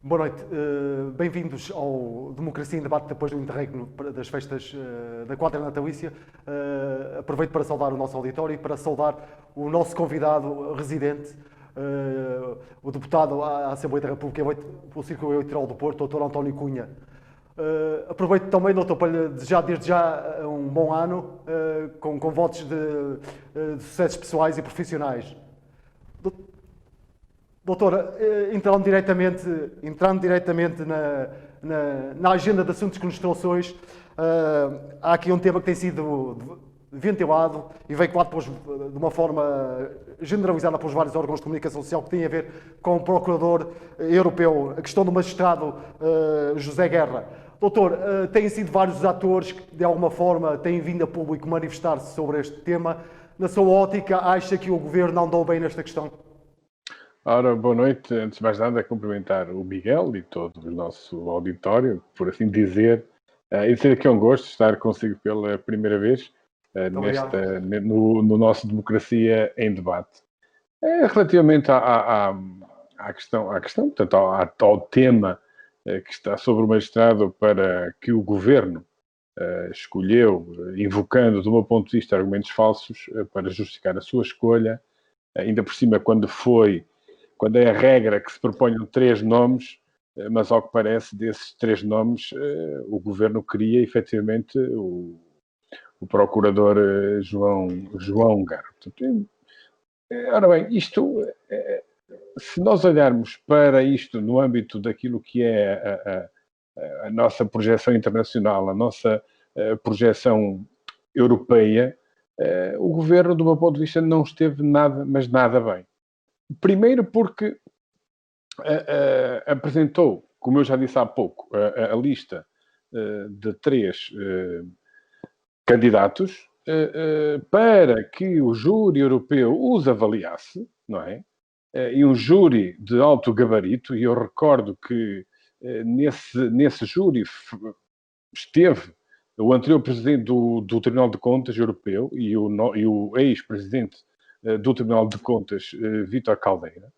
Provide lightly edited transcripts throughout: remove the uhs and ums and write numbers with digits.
Boa noite. Bem-vindos ao Democracia em Debate depois do interregno das festas da Quadra Natalícia. Aproveito para saudar o nosso auditório e para saudar o nosso convidado residente, o deputado à Assembleia da República eleito pelo Círculo Eleitoral do Porto, Dr. António Cunha. Aproveito também, doutor, para lhe desejar desde já um bom ano, com votos de sucessos pessoais e profissionais. Doutora, entrando diretamente na agenda de assuntos que nos trouxe hoje, há aqui um tema que tem sido ventilado e veiculado de uma forma generalizada pelos vários órgãos de comunicação social, que tem a ver com o Procurador Europeu, a questão do magistrado José Guerra. Doutor, têm sido vários os atores que, de alguma forma, têm vindo a público manifestar-se sobre este tema. Na sua ótica, acha que o Governo não andou bem nesta questão? Ora, boa noite. Antes de mais nada, cumprimentar o Miguel e todo o nosso auditório, por assim dizer. E ser aqui um gosto estar consigo pela primeira vez no nosso Democracia em Debate. Relativamente à questão, portanto, ao tema que está sobre o magistrado para que o Governo escolheu, invocando, do meu ponto de vista, argumentos falsos para justificar a sua escolha, ainda por cima quando é a regra que se proponham 3 nomes, mas ao que parece desses 3 nomes o Governo queria efetivamente o Procurador João Guerra. Ora bem, se nós olharmos para isto no âmbito daquilo que é a nossa projeção internacional, a nossa projeção europeia, o Governo, do meu ponto de vista, não esteve nada, mas nada bem. Primeiro porque apresentou, como eu já disse há pouco, a lista de 3 candidatos para que o júri europeu os avaliasse, não é? E um júri de alto gabarito, e eu recordo que nesse júri esteve o anterior presidente do Tribunal de Contas Europeu e o ex-presidente do Tribunal de Contas, Vítor Caldeira.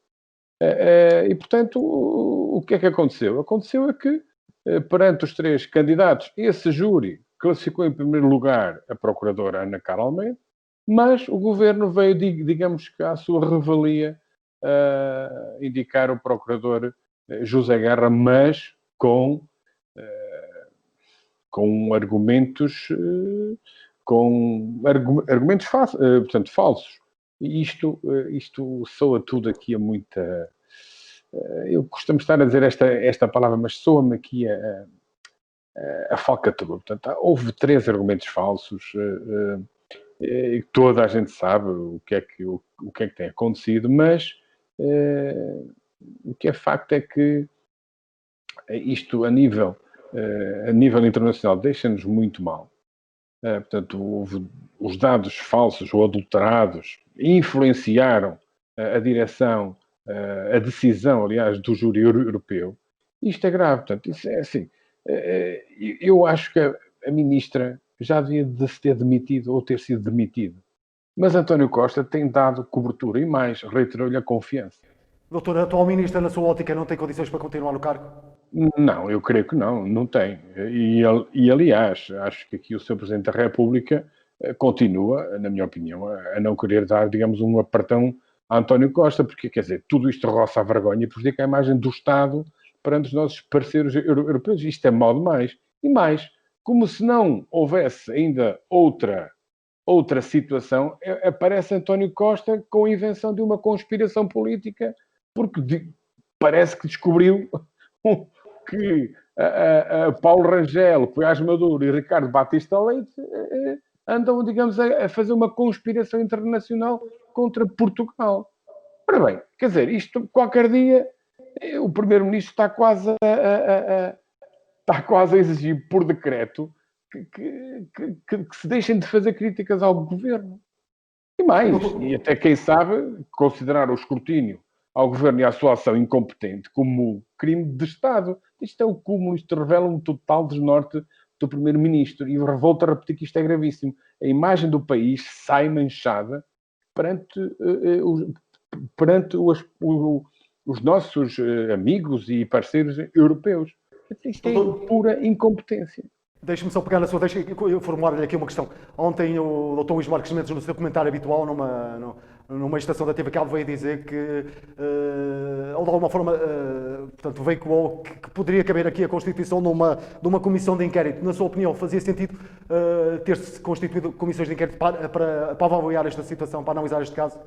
E, portanto, o que é que aconteceu? Aconteceu é que, perante os 3 candidatos, esse júri classificou em primeiro lugar a procuradora Ana Carla Almeida, mas o Governo veio, digamos que à sua revelia, indicar o procurador José Guerra, mas com argumentos portanto, falsos. E isto soa tudo aqui a muita... eu costumo estar a dizer esta palavra, mas soa-me aqui a falcatrua. Portanto, houve 3 argumentos falsos, e toda a gente sabe o que é que tem acontecido, mas o que é facto é que isto a nível internacional deixa-nos muito mal. Portanto, houve os dados falsos ou adulterados influenciaram a direção, a decisão, aliás, do júri europeu. Isto é grave. Portanto, isso é assim. Eu acho que a ministra já devia de se ter demitido ou ter sido demitido. Mas António Costa tem dado cobertura e mais, reiterou-lhe a confiança. Doutor, a atual ministra, na sua ótica, não tem condições para continuar no cargo? Não, eu creio que não tem. E aliás, acho que aqui o Sr. Presidente da República continua, na minha opinião, a não querer dar, digamos, um apertão a António Costa, porque, quer dizer, tudo isto roça a vergonha e prejudica a imagem do Estado perante os nossos parceiros europeus. Isto é mal demais. E mais, como se não houvesse ainda outra situação, aparece António Costa com a invenção de uma conspiração política, porque parece que descobriu que Paulo Rangel, Poiás Maduro e Ricardo Batista Leite andam, digamos, a fazer uma conspiração internacional contra Portugal. Ora bem, quer dizer, isto qualquer dia o Primeiro-Ministro está quase a exigir por decreto que se deixem de fazer críticas ao governo. E mais, e até quem sabe, considerar o escrutínio ao governo e à sua ação incompetente como crime de Estado. Isto é o cúmulo, isto revela um total desnorte do Primeiro-Ministro. E eu volto a repetir que isto é gravíssimo. A imagem do país sai manchada perante os nossos amigos e parceiros europeus. Isto é pura incompetência. Deixe-me só pegar na sua deixa e formular-lhe aqui uma questão. Ontem o Dr. Luís Marques Mendes, no seu comentário habitual, numa estação da TV Cabo, veio dizer que, ou de alguma forma, portanto, veiculou que poderia caber aqui a constituição de uma comissão de inquérito. Na sua opinião, fazia sentido ter-se constituído comissões de inquérito para avaliar esta situação, para analisar este caso?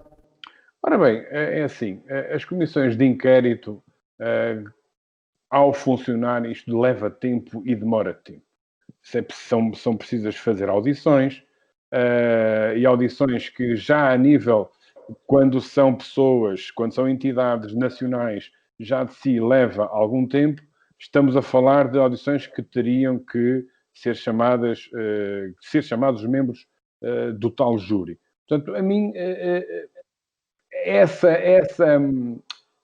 Ora bem, é assim, as comissões de inquérito, ao funcionar, isto leva tempo e demora tempo. São precisas fazer audições, e audições que já a nível, quando são pessoas, quando são entidades nacionais, já de si leva algum tempo. Estamos a falar de audições que teriam que ser chamados os membros do tal júri. Portanto, a mim,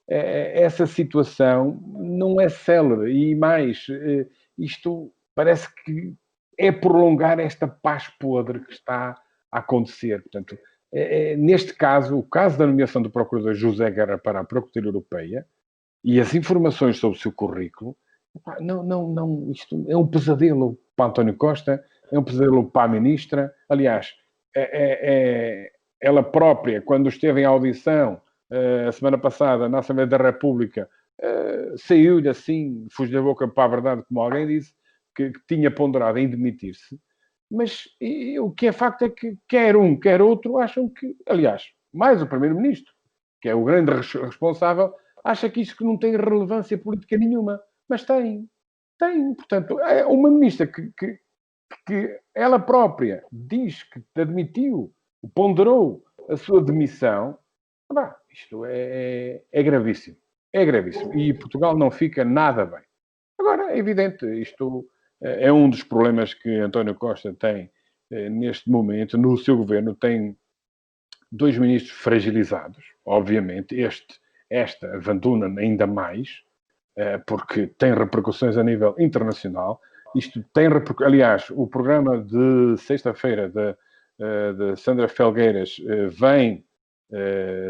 essa situação não é célere e mais, isto parece que é prolongar esta paz podre que está a acontecer. Portanto, neste caso, o caso da nomeação do procurador José Guerra para a Procuradoria Europeia e as informações sobre o seu currículo, não, isto é um pesadelo para António Costa, é um pesadelo para a ministra. Aliás, ela própria, quando esteve em audição a semana passada na Assembleia da República, saiu-lhe assim, fugiu da boca para a verdade, como alguém disse, que tinha ponderado em demitir-se. Mas o que é facto é que quer um, quer outro, acham que, aliás, mais o Primeiro-Ministro, que é o grande responsável, acha que isto não tem relevância política nenhuma. Mas tem. Tem. Portanto, é uma ministra que ela própria diz que admitiu, ponderou a sua demissão. Isto é gravíssimo. É gravíssimo. E Portugal não fica nada bem. Agora, é evidente, isto é um dos problemas que António Costa tem neste momento. No seu governo tem 2 ministros fragilizados, obviamente. Esta Van ainda mais, porque tem repercussões a nível internacional. Isto tem aliás, o programa de sexta-feira de Sandra Felgueiras vem,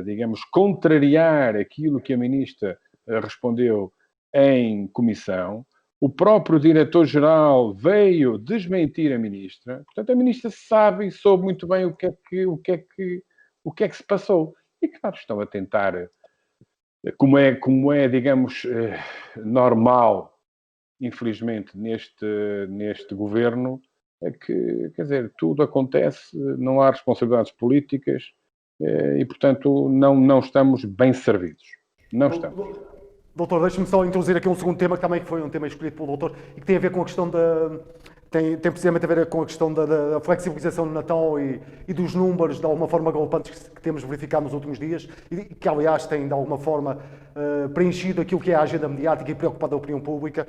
digamos, contrariar aquilo que a ministra respondeu em comissão. O próprio diretor-geral veio desmentir a ministra. Portanto, a ministra sabe e soube muito bem o que é que se passou. E, claro, estão a tentar, como é, digamos, normal, infelizmente, neste governo, é que, quer dizer, tudo acontece, não há responsabilidades políticas e, portanto, não estamos bem servidos. Não estamos. Doutor, deixe-me só introduzir aqui um segundo tema, que também foi um tema escolhido pelo doutor, e que tem a ver com a questão da... Tem precisamente a ver com a questão da flexibilização do Natal e dos números, de alguma forma, galopantes que temos verificado nos últimos dias, e que, aliás, têm, de alguma forma, preenchido aquilo que é a agenda mediática e preocupado a opinião pública.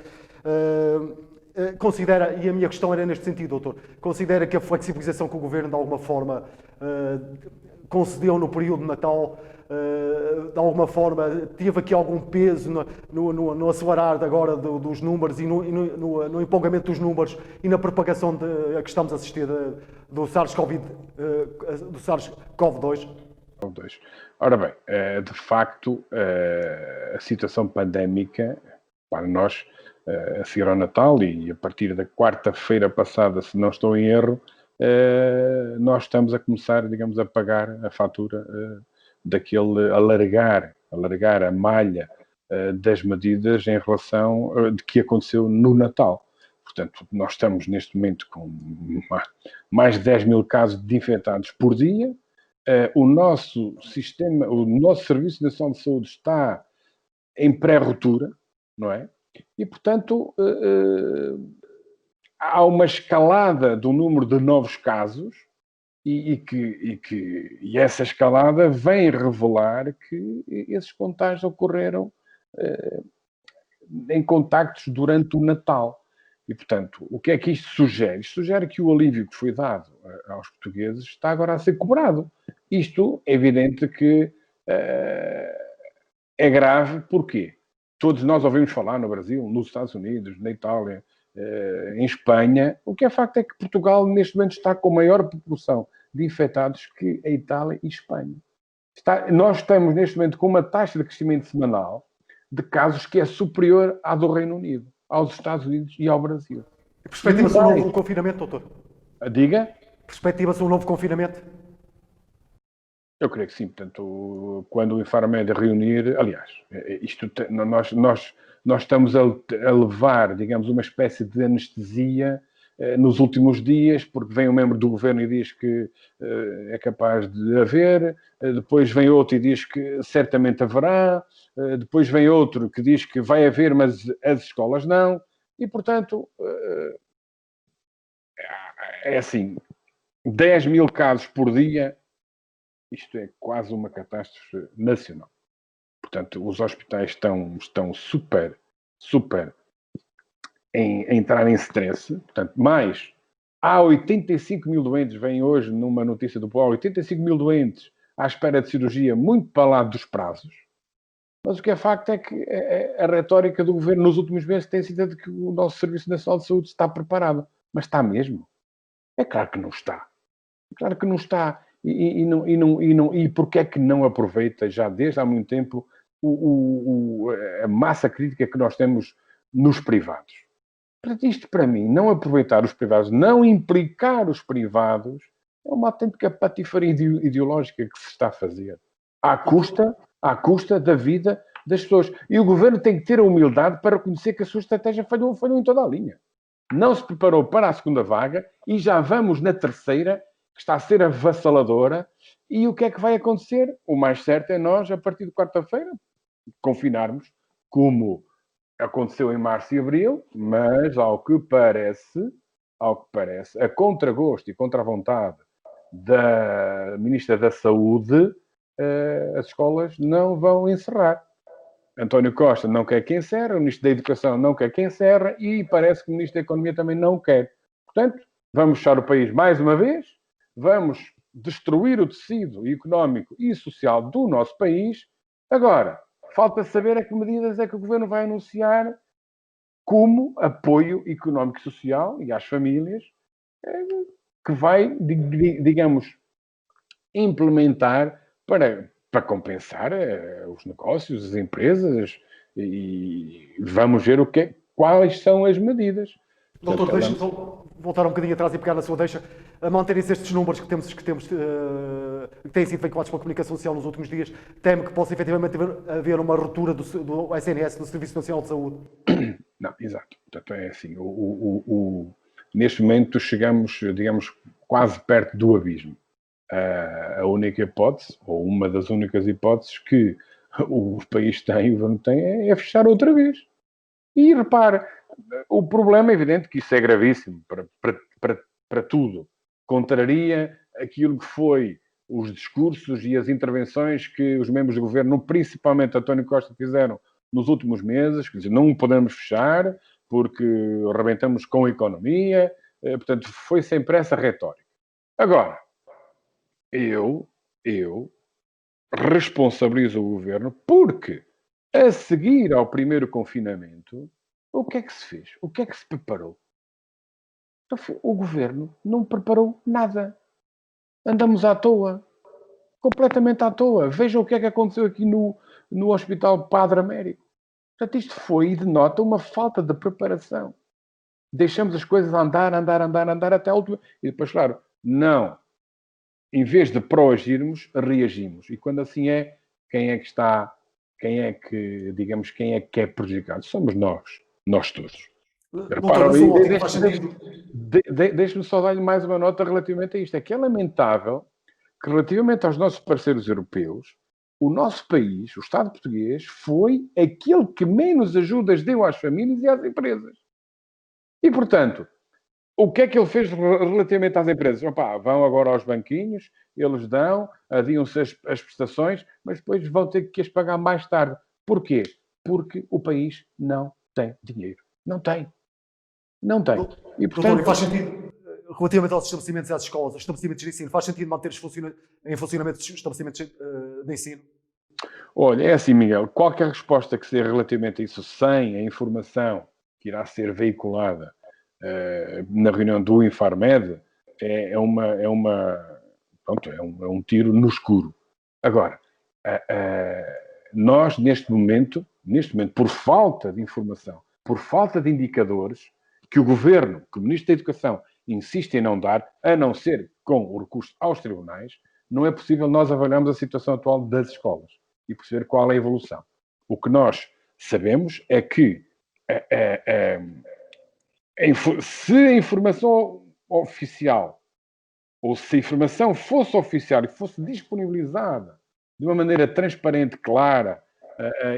Considera, e a minha questão era neste sentido, doutor, considera que a flexibilização que o Governo, de alguma forma, concedeu no período de Natal, de alguma forma, teve aqui algum peso no acelerar agora dos números e no empolgamento dos números e na propagação a que estamos a assistir do SARS-CoV-2? Ora bem, de facto, a situação pandémica, para nós, a seguir ao Natal e a partir da quarta-feira passada, se não estou em erro, nós estamos a começar, digamos, a pagar a fatura daquele alargar a malha das medidas em relação de que aconteceu no Natal. Portanto, nós estamos neste momento com mais de 10 mil casos de infectados por dia. O nosso sistema, o nosso Serviço Nacional de Saúde está em pré-ruptura, não é? E, portanto, há uma escalada do número de novos casos e essa escalada vem revelar que esses contágios ocorreram em contactos durante o Natal. E, portanto, o que é que isto sugere? Isto sugere que o alívio que foi dado aos portugueses está agora a ser cobrado. Isto é evidente que é grave. Porquê? Todos nós ouvimos falar no Brasil, nos Estados Unidos, na Itália, em Espanha. O que é facto é que Portugal, neste momento, está com maior proporção de infectados que a Itália e Espanha. Nós estamos, neste momento, com uma taxa de crescimento semanal de casos que é superior à do Reino Unido, aos Estados Unidos e ao Brasil. Perspectiva-se um novo confinamento, doutor? Diga? Perspectiva-se um novo confinamento? Eu creio que sim. Portanto, quando o Infarmed reunir... Aliás, nós estamos a levar, digamos, uma espécie de anestesia nos últimos dias, porque vem um membro do governo e diz que é capaz de haver, depois vem outro e diz que certamente haverá, depois vem outro que diz que vai haver, mas as escolas não, e, portanto, é assim, 10 mil casos por dia, isto é quase uma catástrofe nacional. Portanto, os hospitais estão super a entrar em stress. Portanto, há 85 mil doentes, vem hoje numa notícia do Paulo, 85 mil doentes à espera de cirurgia, muito para lá dos prazos. Mas o que é facto é que a retórica do governo nos últimos meses tem sido de que o nosso Serviço Nacional de Saúde está preparado. Mas está mesmo? É claro que não está. É claro que não está. E porquê é que não aproveita já desde há muito tempo a massa crítica que nós temos nos privados? Isto, para mim, não aproveitar os privados, não implicar os privados, é uma autêntica patifaria ideológica que se está a fazer. À custa da vida das pessoas. E o governo tem que ter a humildade para reconhecer que a sua estratégia falhou em toda a linha. Não se preparou para a segunda vaga e já vamos na terceira, que está a ser avassaladora. E o que é que vai acontecer? O mais certo é nós, a partir de quarta-feira, confinarmos, como aconteceu em março e abril, mas ao que parece, a contragosto e contra a vontade da Ministra da Saúde, as escolas não vão encerrar. António Costa não quer que encerre, o Ministro da Educação não quer que encerre e parece que o Ministro da Economia também não quer. Portanto, vamos fechar o país mais uma vez, vamos destruir o tecido económico e social do nosso país. Agora, falta saber a que medidas é que o Governo vai anunciar como apoio económico e social e às famílias que vai, digamos, implementar para compensar os negócios, as empresas e vamos ver quais são as medidas. Doutor, deixe-me voltar um bocadinho atrás e pegar na sua deixa. A manterem-se estes números que têm sido veiculados pela comunicação social nos últimos dias, teme que possa efetivamente haver uma ruptura do SNS, do Serviço Nacional de Saúde? Não, exato. Portanto, é assim, neste momento chegamos, digamos, quase perto do abismo. A única hipótese, ou uma das únicas hipóteses que o país tem, o governo tem, é fechar outra vez. E repare, o problema é evidente que isso é gravíssimo para tudo. Contraria aquilo que foi os discursos e as intervenções que os membros do governo, principalmente António Costa, fizeram nos últimos meses, quer dizer, não podemos fechar porque arrebentamos com a economia, portanto, foi sempre essa retórica. Agora, eu responsabilizo o governo porque, a seguir ao primeiro confinamento, o que é que se fez? O que é que se preparou? Então, o governo não preparou nada. Andamos à toa. Completamente à toa. Vejam o que é que aconteceu aqui no Hospital Padre Américo. Portanto, isto foi e denota uma falta de preparação. Deixamos as coisas andar até a última. E depois, claro, não. Em vez de proagirmos, reagimos. E quando assim é, quem é que é prejudicado? Somos nós todos. Deixe-me só dar-lhe mais uma nota relativamente a isto. É que é lamentável que, relativamente aos nossos parceiros europeus, o nosso país, o Estado português, foi aquele que menos ajudas deu às famílias e às empresas. E, portanto, o que é que ele fez relativamente às empresas? Opa, vão agora aos banquinhos, eles adiam-se as prestações, mas depois vão ter que as pagar mais tarde. Porquê? Porque o país não tem dinheiro. Não tem. E, portanto, doutor, faz sentido, relativamente aos estabelecimentos e às escolas, os estabelecimentos de ensino, faz sentido manter em funcionamento os estabelecimentos de ensino? Olha, é assim, Miguel, qualquer resposta que seja relativamente a isso, sem a informação que irá ser veiculada na reunião do Infarmed, é um tiro no escuro. Agora, Nós, neste momento, por falta de informação, por falta de indicadores, que o Governo, que o Ministro da Educação insiste em não dar, a não ser com o recurso aos tribunais, não é possível nós avaliarmos a situação atual das escolas e perceber qual é a evolução. O que nós sabemos é que se a informação oficial, ou se a informação fosse oficial e fosse disponibilizada de uma maneira transparente, clara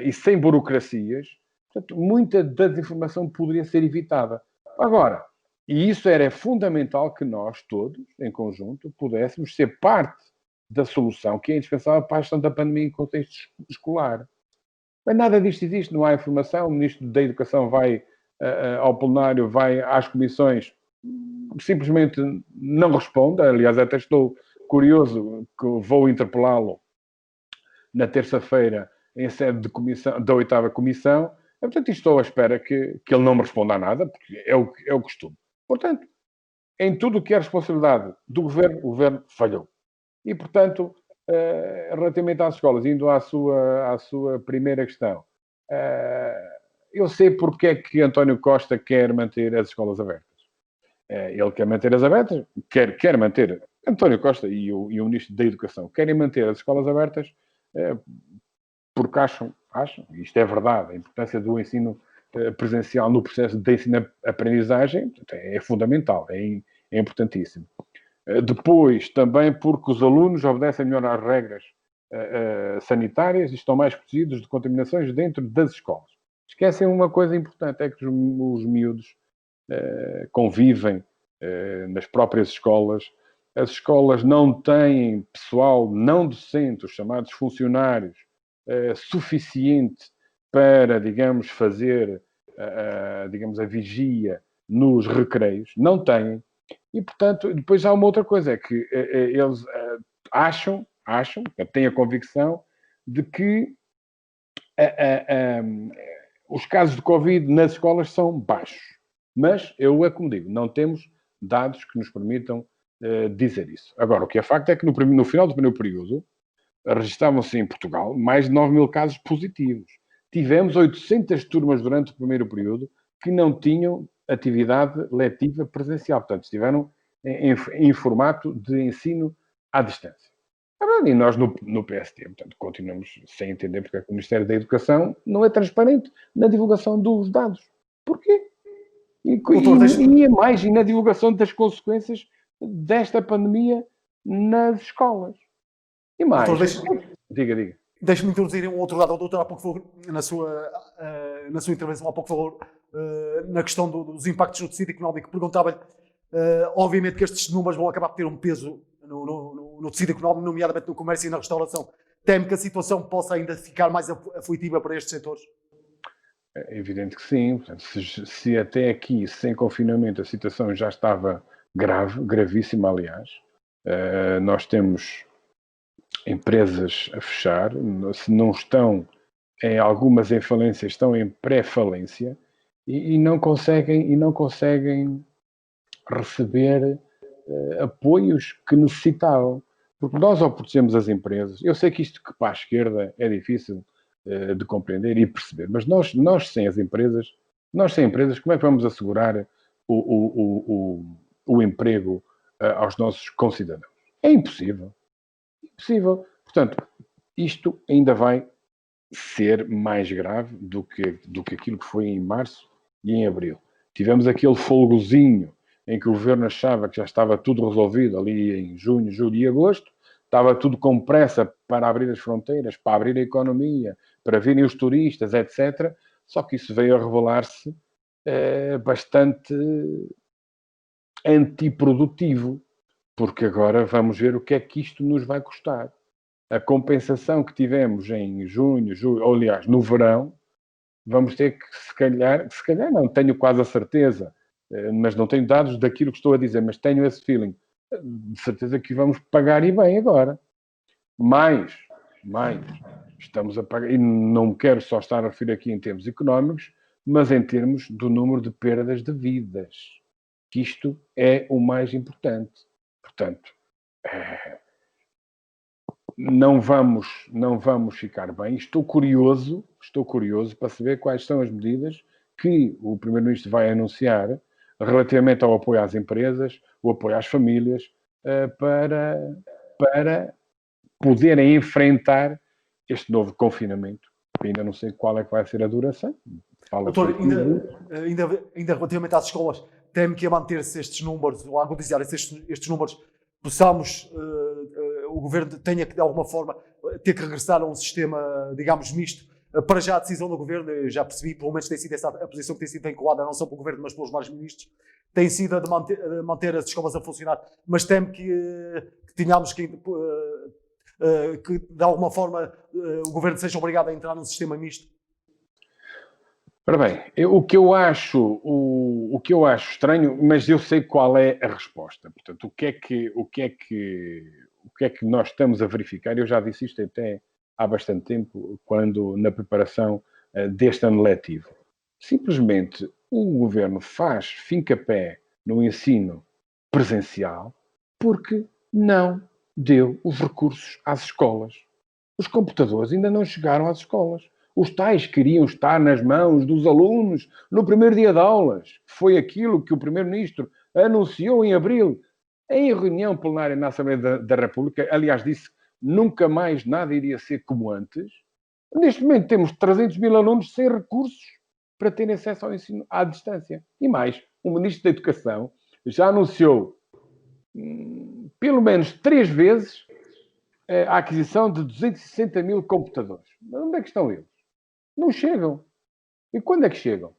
e sem burocracias, portanto, muita da desinformação poderia ser evitada. Agora, e isso era fundamental que nós todos, em conjunto, pudéssemos ser parte da solução que é indispensável para a gestão da pandemia em contexto escolar. Mas nada disto existe, não há informação. O Ministro da Educação vai ao plenário, vai às comissões, simplesmente não responde. Aliás, até estou curioso que vou interpelá-lo na terça-feira em sede de comissão, da 8ª Comissão. Portanto, estou à espera que ele não me responda a nada, porque é o costume. Portanto, em tudo o que é responsabilidade do Governo, o Governo falhou. E, portanto, relativamente às escolas, indo à sua primeira questão, eu sei porque é que António Costa quer manter as escolas abertas. Ele quer manter as abertas, quer manter, António Costa e o Ministro da Educação querem manter as escolas abertas porque acham, isto é verdade, a importância do ensino presencial no processo de ensino-aprendizagem é fundamental, é importantíssimo. Depois, também porque os alunos obedecem melhor às regras sanitárias e estão mais protegidos de contaminações dentro das escolas. Esquecem uma coisa importante, é que os miúdos convivem nas próprias escolas. As escolas não têm pessoal não docente, os chamados funcionários, suficiente para, digamos, fazer a vigia nos recreios. Não têm. E, portanto, depois há uma outra coisa, é que eles acham, têm a convicção de que os casos de Covid nas escolas são baixos. Mas, é como digo, não temos dados que nos permitam dizer isso. Agora, o que é facto é que no final do primeiro período registavam-se em Portugal mais de 9.000 casos positivos. Tivemos 800 turmas durante o primeiro período que não tinham atividade letiva presencial. Portanto, estiveram em formato de ensino à distância. E nós, no PST, portanto, continuamos sem entender porque é que o Ministério da Educação não é transparente na divulgação dos dados. Porquê? E na divulgação das consequências desta pandemia nas escolas. E mais. Doutor, diga. Deixe-me introduzir um outro dado. O doutor há pouco falou, na sua intervenção, há pouco falou na questão dos impactos no tecido económico. Perguntava-lhe, obviamente que estes números vão acabar por ter um peso no tecido económico, nomeadamente no comércio e na restauração. Teme que a situação possa ainda ficar mais aflitiva para estes setores? É evidente que sim. Portanto, se até aqui, sem confinamento, a situação já estava gravíssima, aliás. Nós temos empresas a fechar, se não estão algumas em falência, estão em pré-falência e não conseguem receber apoios que necessitavam. Porque nós ou protegemos as empresas, eu sei que isto que para a esquerda é difícil de compreender e perceber, mas nós sem as empresas, como é que vamos assegurar o emprego aos nossos concidadãos? É impossível. Portanto, isto ainda vai ser mais grave do que aquilo que foi em março e em abril. Tivemos aquele folgozinho em que o governo achava que já estava tudo resolvido ali em junho, julho e agosto, estava tudo com pressa para abrir as fronteiras, para abrir a economia, para virem os turistas, etc. Só que isso veio a revelar-se bastante antiprodutivo, porque agora vamos ver o que é que isto nos vai custar. A compensação que tivemos em junho, julho, ou aliás, no verão, vamos ter que, se calhar não, tenho quase a certeza, mas não tenho dados daquilo que estou a dizer, mas tenho esse feeling, de certeza que vamos pagar e bem agora. Mais, estamos a pagar, e não quero só estar a referir aqui em termos económicos, mas em termos do número de perdas de vidas, que isto é o mais importante. Portanto, não vamos ficar bem. Estou curioso para saber quais são as medidas que o Primeiro-Ministro vai anunciar relativamente ao apoio às empresas, o apoio às famílias, para poderem enfrentar este novo confinamento. Ainda não sei qual é que vai ser a duração. Doutor, ainda relativamente às escolas, teme que a manter-se estes números, ou a agudizar-se estes números, possamos, o Governo tenha que, de alguma forma, ter que regressar a um sistema, digamos, misto. Para já a decisão do Governo, eu já percebi, pelo menos tem sido essa a posição que tem sido vinculada não só pelo Governo, mas pelos vários ministros, tem sido a de manter as escolas a funcionar, mas teme que tenhamos que de alguma forma o Governo seja obrigado a entrar num sistema misto. Ora bem, o que eu acho estranho, mas eu sei qual é a resposta. Portanto, o que é que nós estamos a verificar? Eu já disse isto até há bastante tempo, quando na preparação deste ano letivo. Simplesmente o governo finca pé no ensino presencial porque não deu os recursos às escolas. Os computadores ainda não chegaram às escolas. Os tais queriam estar nas mãos dos alunos no primeiro dia de aulas. Foi aquilo que o Primeiro-Ministro anunciou em abril, em reunião plenária na Assembleia da República. Aliás, disse que nunca mais nada iria ser como antes. Neste momento temos 300 mil alunos sem recursos para terem acesso ao ensino à distância. E mais, o Ministro da Educação já anunciou pelo menos 3 vezes a aquisição de 260 mil computadores. Mas onde é que estão eles? Não chegam. E quando é que chegam?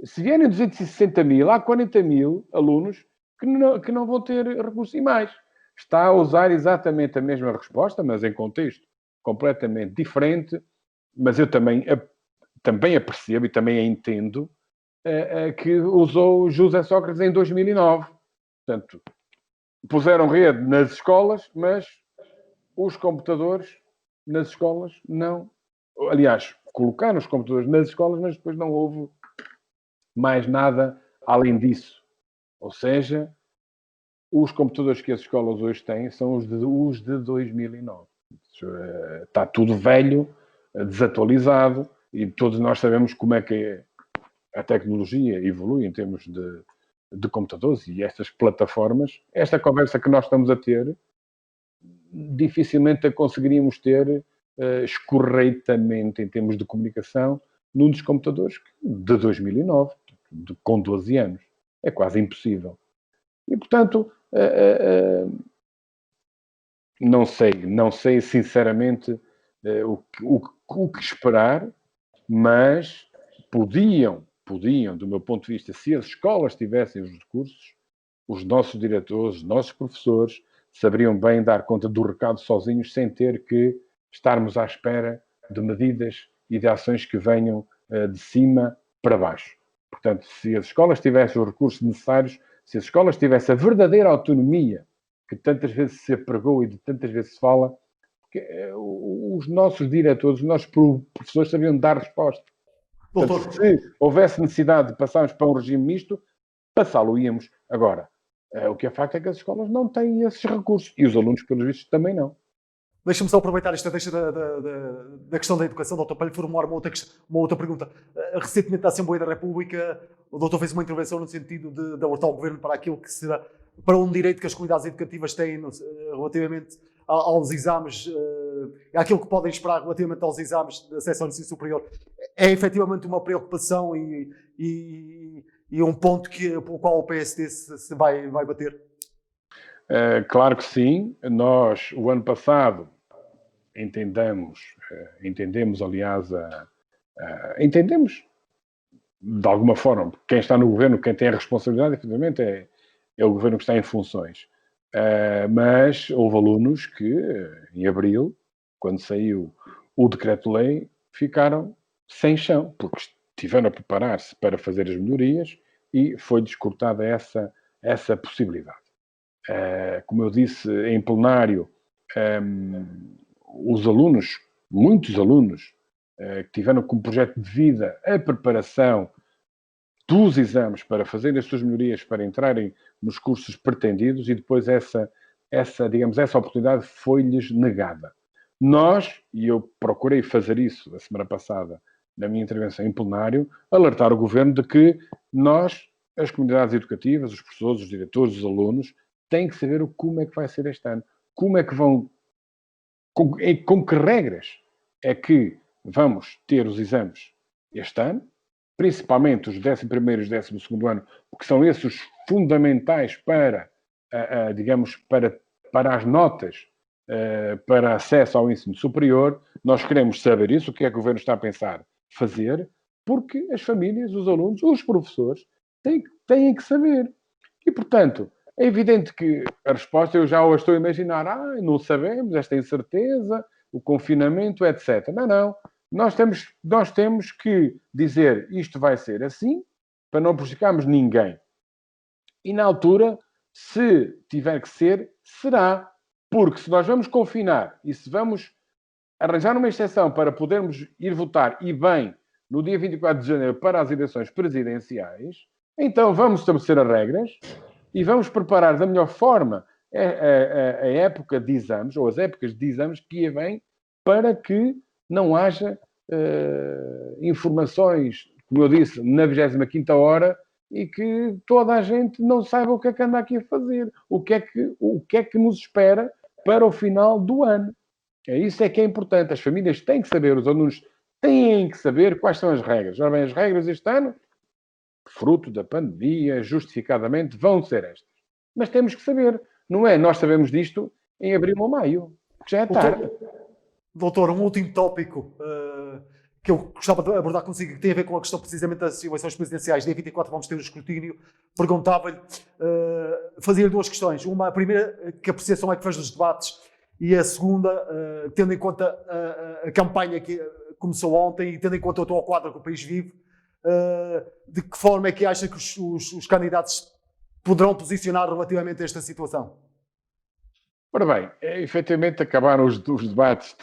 Se vierem 260 mil, há 40 mil alunos que não vão ter recursos. E mais, está a usar exatamente a mesma resposta, mas em contexto completamente diferente. Mas eu também a percebo e também a entendo que usou José Sócrates em 2009. Portanto, puseram rede nas escolas, mas os computadores nas escolas não. Aliás, colocaram os computadores nas escolas, mas depois não houve mais nada além disso. Ou seja, os computadores que as escolas hoje têm são os de 2009. Está tudo velho, desatualizado, e todos nós sabemos como é que a tecnologia evolui em termos de computadores e estas plataformas. Esta conversa que nós estamos a ter, dificilmente a conseguiríamos ter escorreitamente em termos de comunicação num dos computadores de 2009, com 12 anos. É quase impossível. E, portanto, não sei sinceramente o que esperar, mas podiam, do meu ponto de vista, se as escolas tivessem os recursos, os nossos diretores, os nossos professores, saberiam bem dar conta do recado sozinhos, sem ter que estarmos à espera de medidas e de ações que venham de cima para baixo. Portanto, se as escolas tivessem os recursos necessários, se as escolas tivessem a verdadeira autonomia que tantas vezes se pregou e de tantas vezes se fala, os nossos diretores, os nossos professores sabiam dar resposta. Portanto, se houvesse necessidade de passarmos para um regime misto, passá-lo íamos. Agora, o que é facto é que as escolas não têm esses recursos e os alunos, pelos vistos, também não. Deixa-me só aproveitar esta deixa da questão da educação, doutor, para lhe formular uma outra pergunta. Recentemente, na Assembleia da República, o doutor fez uma intervenção no sentido de alertar o Governo para aquilo que será, para um direito que as comunidades educativas têm relativamente aos exames, àquilo que podem esperar relativamente aos exames de acesso ao ensino superior. É efetivamente uma preocupação e um ponto pelo qual o PSD se vai bater? Claro que sim. Nós, o ano passado, entendemos, aliás, entendemos de alguma forma, quem está no governo, quem tem a responsabilidade, efetivamente, é o governo que está em funções. Mas houve alunos que, em abril, quando saiu o decreto-lei, ficaram sem chão, porque estiveram a preparar-se para fazer as melhorias e foi descortada essa possibilidade. Como eu disse em plenário, os alunos, muitos alunos, que tiveram como projeto de vida a preparação dos exames para fazerem as suas melhorias, para entrarem nos cursos pretendidos e depois essa digamos, essa oportunidade foi-lhes negada. Nós, e eu procurei fazer isso a semana passada na minha intervenção em plenário, alertar o Governo de que nós, as comunidades educativas, os professores, os diretores, os alunos, têm que saber como é que vai ser este ano. Como é que vão... Com que regras é que vamos ter os exames este ano, principalmente os 11º e os 12º ano, porque são esses os fundamentais para, digamos, para as notas, para acesso ao ensino superior. Nós queremos saber isso, o que é que o Governo está a pensar fazer, porque as famílias, os alunos, os professores têm que saber. E, portanto, é evidente que a resposta eu já a estou a imaginar. Não sabemos, esta incerteza, o confinamento, etc. Não. Nós temos que dizer isto vai ser assim, para não prejudicarmos ninguém. E na altura, se tiver que ser, será. Porque se nós vamos confinar e se vamos arranjar uma exceção para podermos ir votar, e bem, no dia 24 de janeiro, para as eleições presidenciais, então vamos estabelecer as regras e vamos preparar da melhor forma a época de exames, ou as épocas de exames que aí vêm, para que não haja informações, como eu disse, na 25ª hora, e que toda a gente não saiba o que é que anda aqui a fazer, o que é que nos espera para o final do ano. Isso é que é importante. As famílias têm que saber, os alunos têm que saber quais são as regras. Ora bem, as regras este ano, fruto da pandemia, justificadamente, vão ser estas. Mas temos que saber. Não é? Nós sabemos disto em abril ou maio, que já é tarde. Doutor, um último tópico que eu gostava de abordar consigo, que tem a ver com a questão precisamente das eleições presidenciais. Dia 24 vamos ter o escrutínio. Perguntava-lhe, fazia-lhe duas questões. Uma, a primeira, que apreciação é que fez dos debates? E a segunda, tendo em conta a campanha que começou ontem e tendo em conta o atual quadro que o país vive, de que forma é que acha que os candidatos poderão posicionar relativamente a esta situação? Ora bem, efetivamente acabaram os debates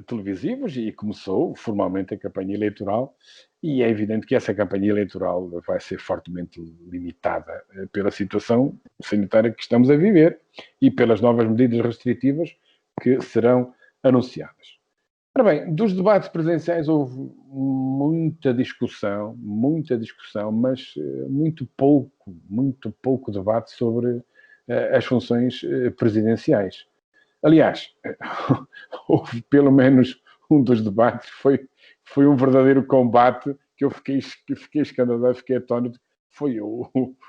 televisivos e começou formalmente a campanha eleitoral, e é evidente que essa campanha eleitoral vai ser fortemente limitada pela situação sanitária que estamos a viver e pelas novas medidas restritivas que serão anunciadas. Ora bem, dos debates presenciais houve muita discussão, mas muito pouco debate sobre as funções presidenciais. Aliás, houve pelo menos um dos debates, foi um verdadeiro combate que eu fiquei escandalizado, fiquei atónito, foi o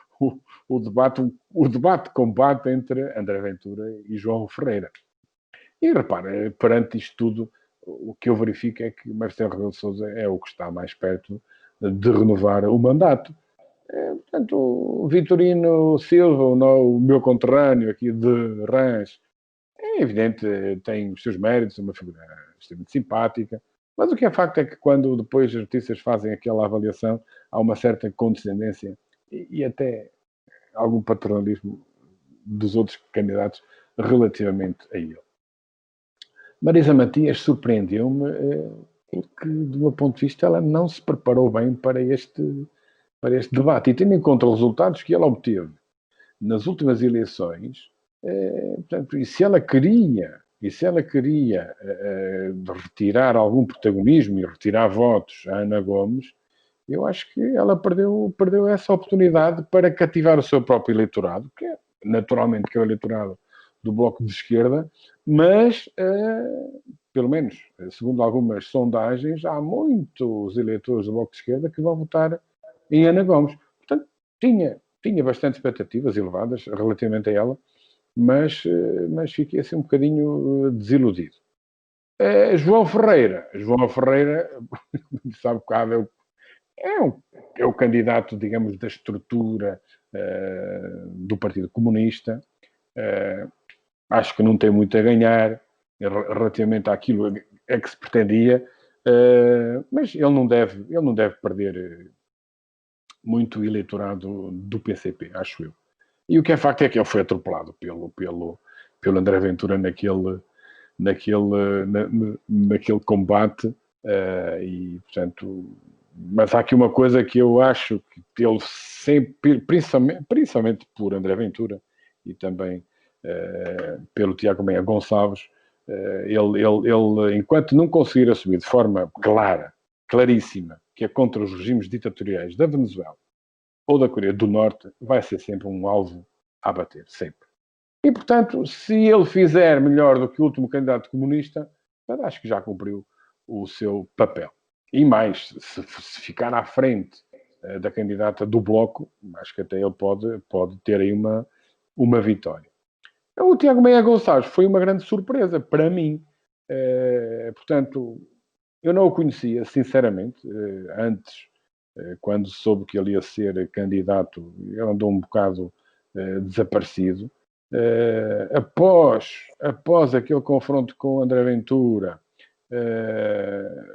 debate-combate entre André Ventura e João Ferreira. E repara, perante isto tudo, o que eu verifico é que Marcelo Rebelo de Sousa é o que está mais perto de renovar o mandato. Portanto, o Vitorino Silva, o meu conterrâneo aqui de Rãs, é evidente, tem os seus méritos, é uma figura extremamente simpática, mas o que é facto é que quando depois as notícias fazem aquela avaliação, há uma certa condescendência e até algum paternalismo dos outros candidatos relativamente a ele. Marisa Matias surpreendeu-me porque, do meu ponto de vista, ela não se preparou bem para este debate. E tendo em conta os resultados que ela obteve nas últimas eleições, portanto, e se ela queria retirar algum protagonismo e retirar votos a Ana Gomes, eu acho que ela perdeu essa oportunidade para cativar o seu próprio eleitorado, que é naturalmente que é o eleitorado do Bloco de Esquerda, mas, pelo menos, segundo algumas sondagens, há muitos eleitores do Bloco de Esquerda que vão votar em Ana Gomes. Portanto, tinha bastante expectativas elevadas relativamente a ela, mas fiquei assim um bocadinho desiludido. João Ferreira, sabe que é o candidato, digamos, da estrutura do Partido Comunista. Acho que não tem muito a ganhar relativamente àquilo a que se pretendia, mas ele não deve perder muito eleitorado do PCP, acho eu. E o que é facto é que ele foi atropelado pelo André Ventura naquele combate, e, portanto, mas há aqui uma coisa que eu acho que ele sempre, principalmente por André Ventura e também pelo Tiago Meia Gonçalves, ele, enquanto não conseguir assumir de forma clara, claríssima, que é contra os regimes ditatoriais da Venezuela ou da Coreia do Norte, vai ser sempre um alvo a bater, sempre. E, portanto, se ele fizer melhor do que o último candidato comunista, acho que já cumpriu o seu papel. E mais, se ficar à frente da candidata do Bloco, acho que até ele pode ter aí uma vitória. O Tiago Meia Gonçalves foi uma grande surpresa para mim. Portanto, eu não o conhecia, sinceramente, antes, quando soube que ele ia ser candidato, ele andou um bocado desaparecido. Após aquele confronto com o André Ventura,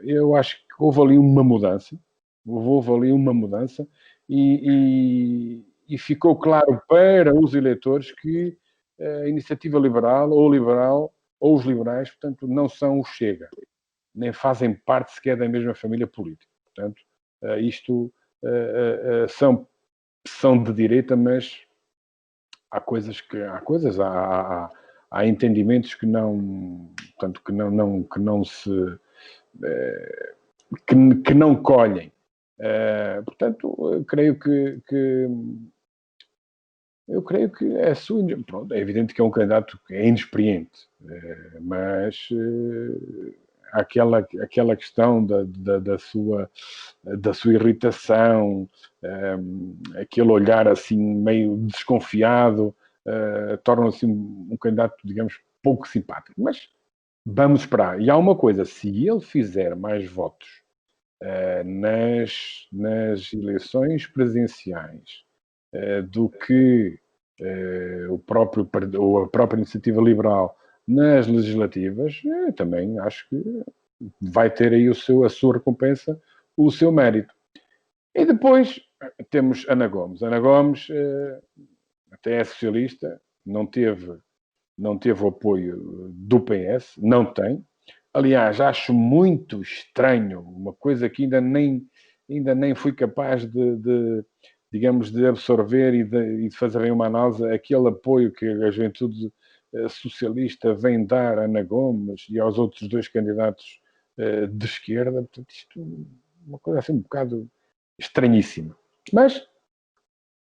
eu acho que houve ali uma mudança. E ficou claro para os eleitores que a iniciativa liberal, ou os liberais, portanto, não são o Chega, nem fazem parte sequer da mesma família política. Portanto, isto são de direita, mas há entendimentos que não, portanto, que não se que não colhem. Portanto, eu creio que é sua. Pronto, é evidente que é um candidato que é inexperiente, mas aquela questão da sua irritação, aquele olhar assim meio desconfiado, torna-se um candidato, digamos, pouco simpático. Mas vamos esperar. E há uma coisa: se ele fizer mais votos nas eleições presidenciais do que ou a própria iniciativa liberal nas legislativas, também acho que vai ter aí a sua recompensa, o seu mérito. E depois temos Ana Gomes. Ana Gomes até é socialista, não teve o apoio do PS, não tem. Aliás, acho muito estranho, uma coisa que ainda nem fui capaz digamos, de absorver e de fazer bem uma análise, aquele apoio que a juventude socialista vem dar a Ana Gomes e aos outros dois candidatos de esquerda. Portanto, isto é uma coisa assim um bocado estranhíssima. Mas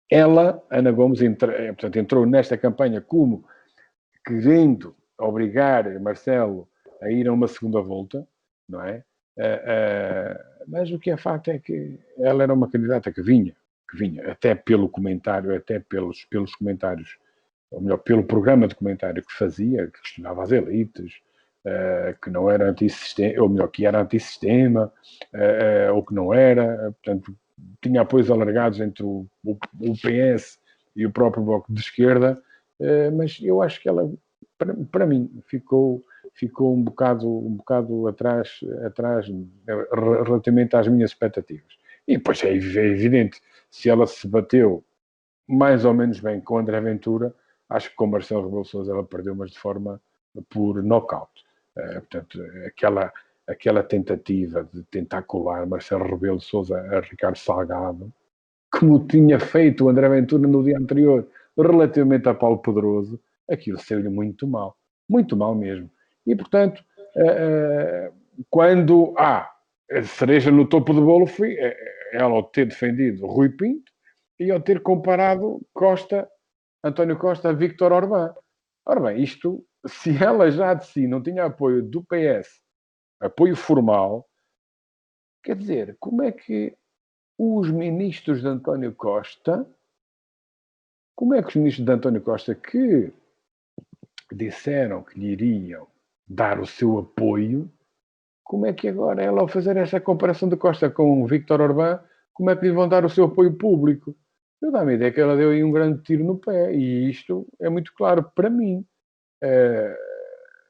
ela, Ana Gomes, portanto, entrou nesta campanha como querendo obrigar Marcelo a ir a uma segunda volta, não é? Mas o que é facto é que ela era uma candidata que vinha até pelo comentário, até pelos comentários, ou melhor, pelo programa de comentário que fazia, que questionava as elites, que não era antissistema, ou melhor, que era antissistema, ou que não era, portanto, tinha apoios alargados entre o PS e o próprio Bloco de Esquerda, mas eu acho que ela, para mim, ficou um bocado atrás relativamente às minhas expectativas. E depois é evidente, se ela se bateu mais ou menos bem com André Ventura, acho que com Marcelo Rebelo de Sousa ela perdeu, mas de forma por nocaute. Portanto, aquela tentativa de tentar colar Marcelo Rebelo de Sousa a Ricardo Salgado, como tinha feito o André Ventura no dia anterior, relativamente a Paulo Pedroso, aquilo saiu-lhe muito mal mesmo. E, portanto, quando há a cereja no topo do bolo foi ela ao ter defendido Rui Pinto e ao ter comparado António Costa a Víctor Orbán. Ora bem, isto, se ela já de si não tinha apoio do PS, apoio formal, quer dizer, como é que os ministros de António Costa, que disseram que lhe iriam dar o seu apoio, como é que agora ela, ao fazer essa comparação de Costa com Víctor Orbán, como é que lhe vão dar o seu apoio público? Eu dá-me a ideia que ela deu aí um grande tiro no pé, e isto é muito claro para mim.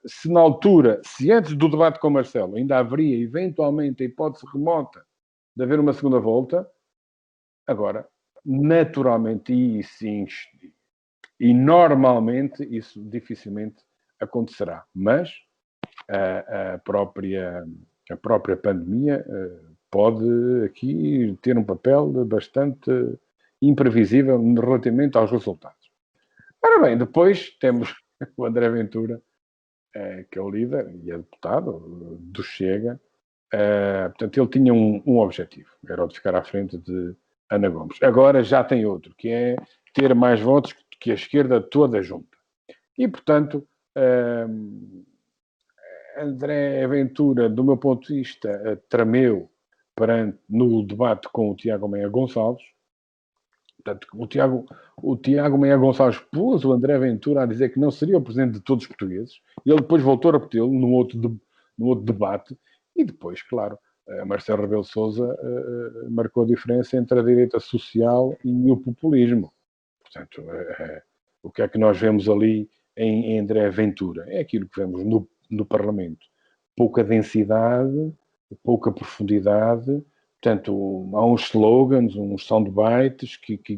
Se na altura, se antes do debate com Marcelo ainda haveria eventualmente a hipótese remota de haver uma segunda volta, agora, naturalmente, e normalmente, isso dificilmente acontecerá. Mas a própria pandemia pode aqui ter um papel bastante imprevisível relativamente aos resultados. Ora bem, depois temos o André Ventura, que é o líder e é deputado do Chega, portanto, ele tinha um objetivo, era o de ficar à frente de Ana Gomes. Agora já tem outro, que é ter mais votos que a esquerda toda junta. E, portanto, André Ventura, do meu ponto de vista, tremeu no debate com o Tiago Meia Gonçalves. Portanto, o Tiago Meia Gonçalves pôs o André Ventura a dizer que não seria o presidente de todos os portugueses. E ele depois voltou a repeti-lo num outro debate. E depois, claro, Marcelo Rebelo de Sousa marcou a diferença entre a direita social e o populismo. Portanto, o que é que nós vemos ali em André Ventura? É aquilo que vemos no Parlamento. Pouca densidade, pouca profundidade. Portanto, há uns slogans, uns soundbites que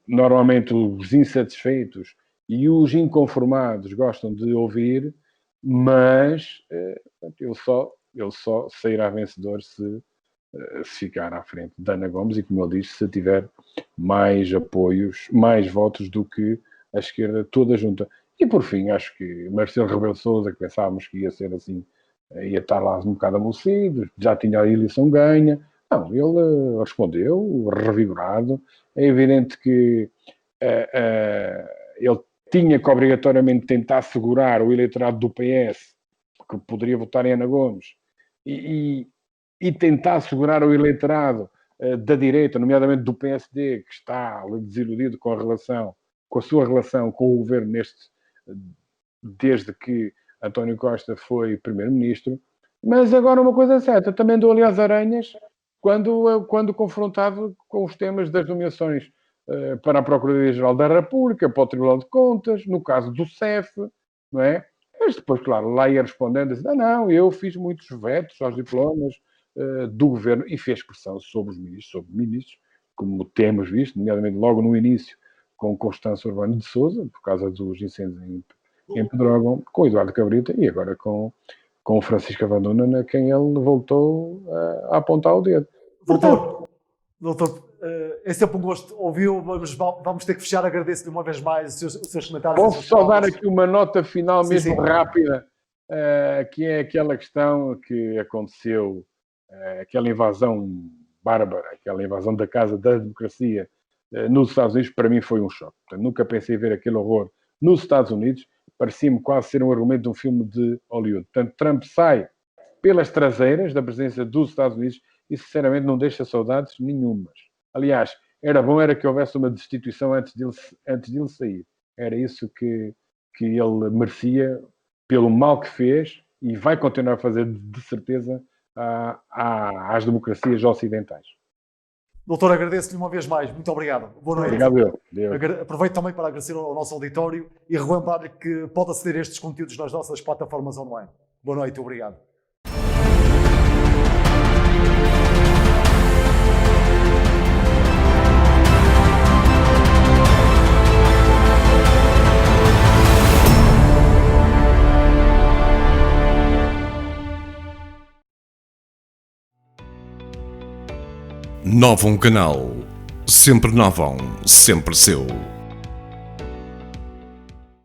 normalmente os insatisfeitos e os inconformados gostam de ouvir, mas ele só sairá vencedor se ficar à frente de Ana Gomes e, como eu disse, se tiver mais apoios, mais votos do que a esquerda toda junta. E, por fim, acho que Marcelo Rebelo de Sousa, que pensávamos que ia ser assim, ia estar lá um bocado amolecido, já tinha a eleição ganha. Não, ele respondeu, revigorado. É evidente que ele tinha que obrigatoriamente tentar segurar o eleitorado do PS, que poderia votar em Ana Gomes, e tentar segurar o eleitorado da direita, nomeadamente do PSD, que está desiludido com a sua relação com o governo desde que António Costa foi primeiro-ministro. Mas agora uma coisa é certa, também dou ali às aranhas quando confrontado com os temas das nomeações para a Procuradoria-Geral da República, para o Tribunal de Contas, no caso do CEF, não é? Mas depois, claro, lá ia respondendo, dizendo, não, eu fiz muitos vetos aos diplomas do governo e fez pressão sobre os ministros, como temos visto, nomeadamente logo no início, com Constância Urbano de Sousa, por causa dos incêndios em Pedrógão, com Eduardo Cabrita e agora com Francisco Abandona, a quem ele voltou a apontar o dedo. Doutor, é sempre um gosto ouvi-lo, mas vamos ter que fechar. Agradeço-lhe uma vez mais os seus comentários. Posso só dar aqui uma nota final mesmo sim. rápida, que é aquela questão que aconteceu, aquela invasão bárbara, aquela invasão da Casa da Democracia nos Estados Unidos, para mim foi um choque. Portanto, nunca pensei ver aquele horror nos Estados Unidos, parecia-me quase ser um argumento de um filme de Hollywood. Portanto, Trump sai pelas traseiras da presidência dos Estados Unidos e, sinceramente, não deixa saudades nenhumas. Aliás, era que houvesse uma destituição antes de ele sair. Era isso que ele merecia pelo mal que fez e vai continuar a fazer, de certeza, às democracias ocidentais. Doutor, agradeço-lhe uma vez mais. Muito obrigado. Boa noite. Obrigado, eu. Aproveito também para agradecer ao nosso auditório e relembrar-lhe que pode aceder a estes conteúdos nas nossas plataformas online. Boa noite, obrigado. Novum Canal. Sempre novão, sempre seu.